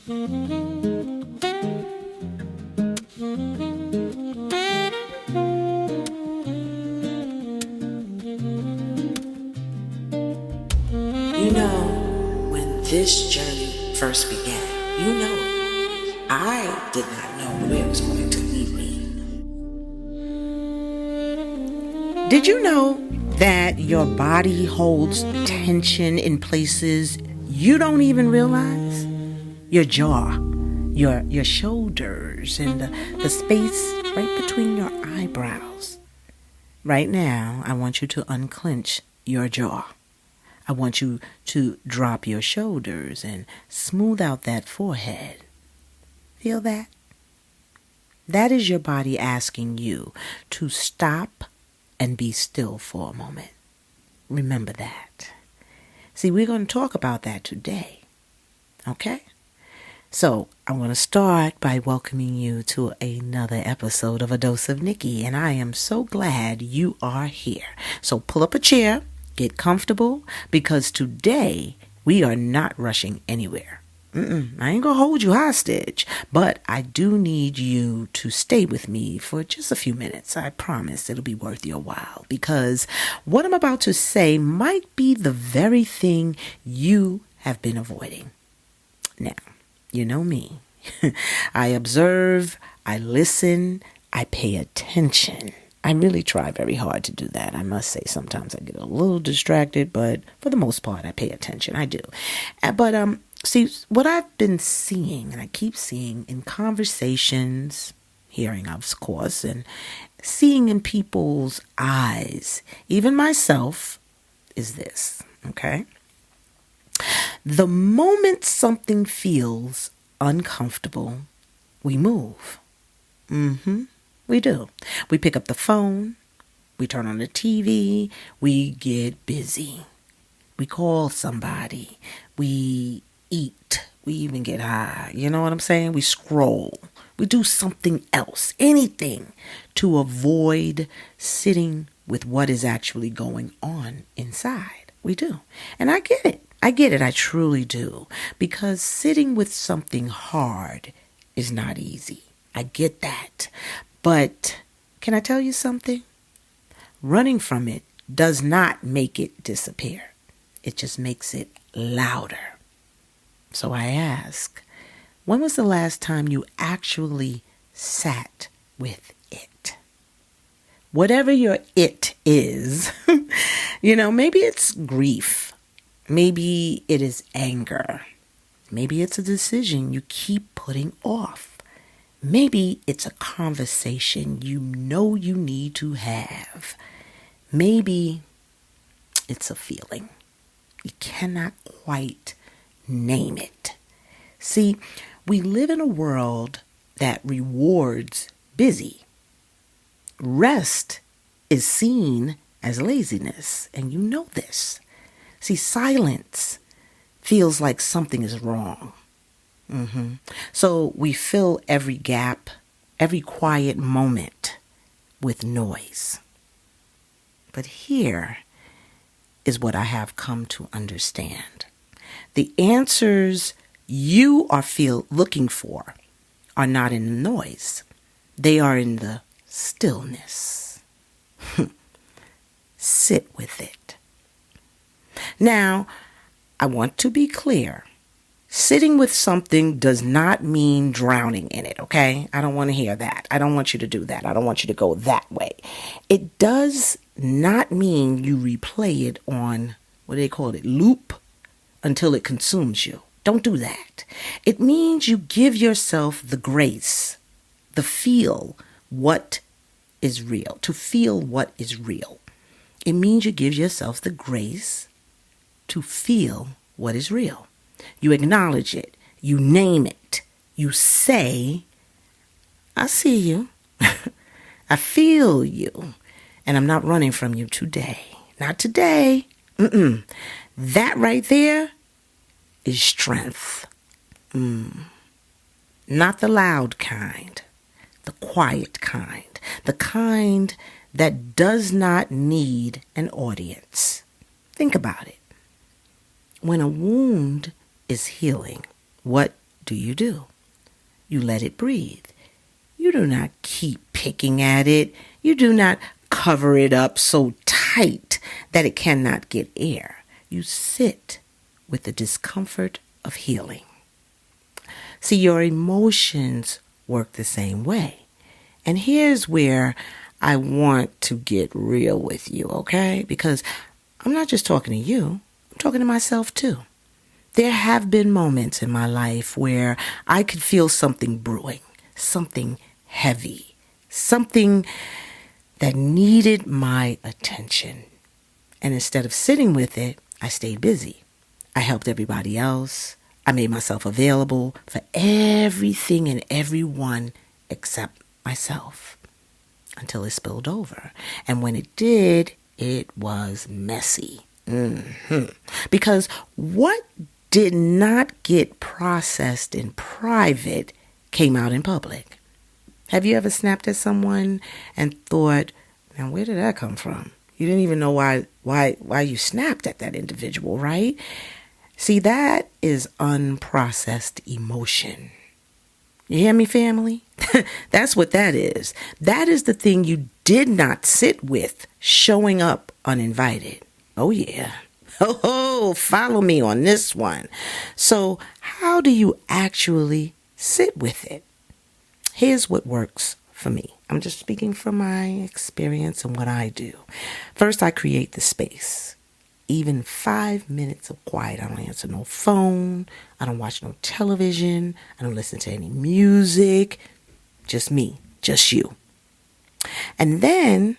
You know, when this journey first began, I did not know where it was going to lead me. Did you know that your body holds tension in places you don't even realize? Your jaw, your shoulders, and the space right between your eyebrows. Right now, I want you to unclench your jaw. I want you to drop your shoulders and smooth out that forehead. Feel that? That is your body asking you to stop and be still for a moment. Remember that. See, we're going to talk about that today. Okay? So, I want to start by welcoming you to another episode of A Dose of Nicki, and I am so glad you are here. So, pull up a chair. Get comfortable, because today we are not rushing anywhere. I ain't gonna hold you hostage, but I do need you to stay with me for just a few minutes. I promise it'll be worth your while, because what I'm about to say might be the very thing you have been avoiding. Now, you know me. I observe, I listen, I pay attention. I really try very hard to do that. I must say sometimes I get a little distracted, but for the most part, I pay attention. I do. But see, what I've been seeing, and I keep seeing in conversations, hearing of course, and seeing in people's eyes, even myself, is this, okay? The moment something feels uncomfortable, we move. We do. We pick up the phone, we turn on the TV, we get busy. We call somebody, we eat, we even get high. You know what I'm saying? We scroll. We do something else, anything to avoid sitting with what is actually going on inside. We do. And I get it. I truly do. Because sitting with something hard is not easy. I get that. But can I tell you something? Running from it does not make it disappear. It just makes it louder. So I ask, when was the last time you actually sat with it? Whatever your it is, maybe it's grief. Maybe it is anger. Maybe it's a decision you keep putting off. Maybe it's a conversation you know you need to have. Maybe it's a feeling. You cannot quite name it. See, we live in a world that rewards busy. Rest is seen as laziness, and you know this. See, silence feels like something is wrong. So we fill every gap, every quiet moment with noise. But here is what I have come to understand. The answers you are looking for are not in the noise. They are in the stillness. Sit with it. Now, I want to be clear. Sitting with something does not mean drowning in it, okay? I don't want to hear that. I don't want you to do that. I don't want you to go that way. It does not mean you replay it on, what do they call it, loop until it consumes you. Don't do that. It means you give yourself the grace, the feel what is real, to feel what is real. It means you give yourself the grace to feel what is real. You acknowledge it. You name it. You say, I see you. I feel you. And I'm not running from you today. Not today. That right there is strength. Not the loud kind. The quiet kind. The kind that does not need an audience. Think about it. When a wound is healing, what do you do? You let it breathe. You do not keep picking at it. You do not cover it up so tight that it cannot get air. You sit with the discomfort of healing. See, your emotions work the same way. And here's where I want to get real with you, okay? Because I'm not just talking to you, I'm talking to myself too. There have been moments in my life where I could feel something brewing, something heavy, something that needed my attention. And instead of sitting with it, I stayed busy. I helped everybody else. I made myself available for everything and everyone except myself until it spilled over. And when it did, it was messy. Because what did not get processed in private came out in public. Have you ever snapped at someone and thought, now where did that come from? You didn't even know why you snapped at that individual, right? See, that is unprocessed emotion. You hear me, family? That's what that is. That is the thing you did not sit with showing up uninvited. Oh, yeah. Oh, follow me on this one. So how do you actually sit with it? Here's what works for me. I'm just speaking from my experience and what I do. First, I create the space. Even 5 minutes of quiet. I don't answer no phone. I don't watch no television. I don't listen to any music. Just me, just you. And then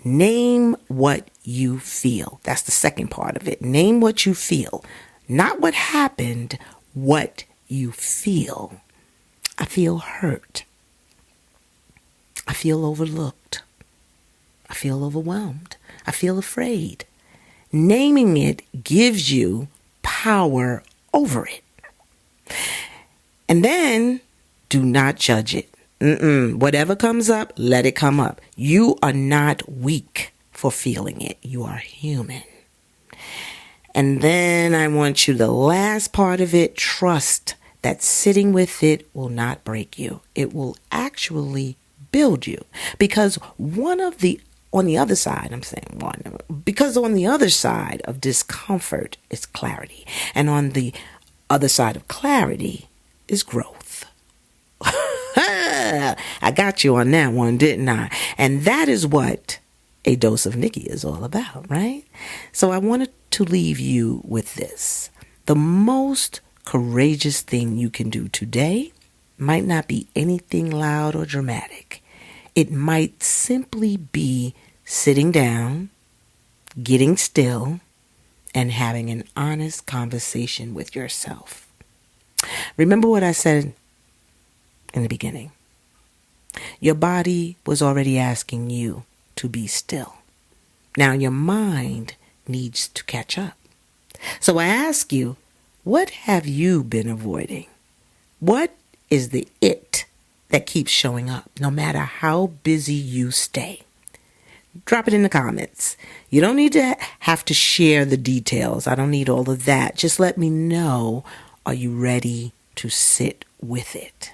name what you feel. That's the second part of it. Name what you feel. Not what happened, what you feel. I feel hurt. I feel overlooked. I feel overwhelmed. I feel afraid. Naming it gives you power over it. And then do not judge it. Whatever comes up, let it come up. You are not weak for feeling it. You are human. And then I want you, the last part of it, trust that sitting with it will not break you. It will actually build you. Because on the other side of discomfort is clarity. And on the other side of clarity is growth. I got you on that one, didn't I? And that is what A Dose of Nicki is all about, right? So I wanted to leave you with this. The most courageous thing you can do today might not be anything loud or dramatic. It might simply be sitting down, getting still, and having an honest conversation with yourself. Remember what I said in the beginning. Your body was already asking you to be still. Now your mind needs to catch up. So I ask you, what have you been avoiding? What is the it that keeps showing up, no matter how busy you stay? Drop it in the comments. You don't need to have to share the details. I don't need all of that. Just let me know, are you ready to sit with it?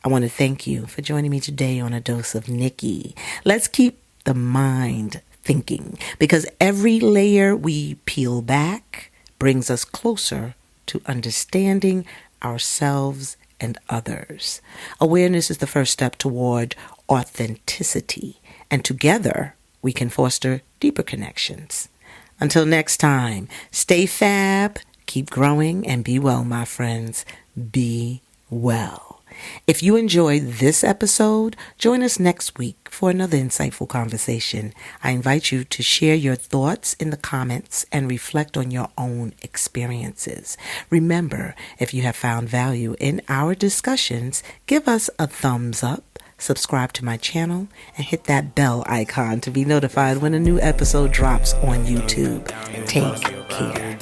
I want to thank you for joining me today on A Dose of Nicki. Let's keep the mind thinking, because every layer we peel back brings us closer to understanding ourselves and others. Awareness is the first step toward authenticity, and together we can foster deeper connections. Until next time, stay fab, keep growing, and be well, my friends. Be well. If you enjoyed this episode, join us next week for another insightful conversation. I invite you to share your thoughts in the comments and reflect on your own experiences. Remember, if you have found value in our discussions, give us a thumbs up, subscribe to my channel, and hit that bell icon to be notified when a new episode drops on YouTube. Take care.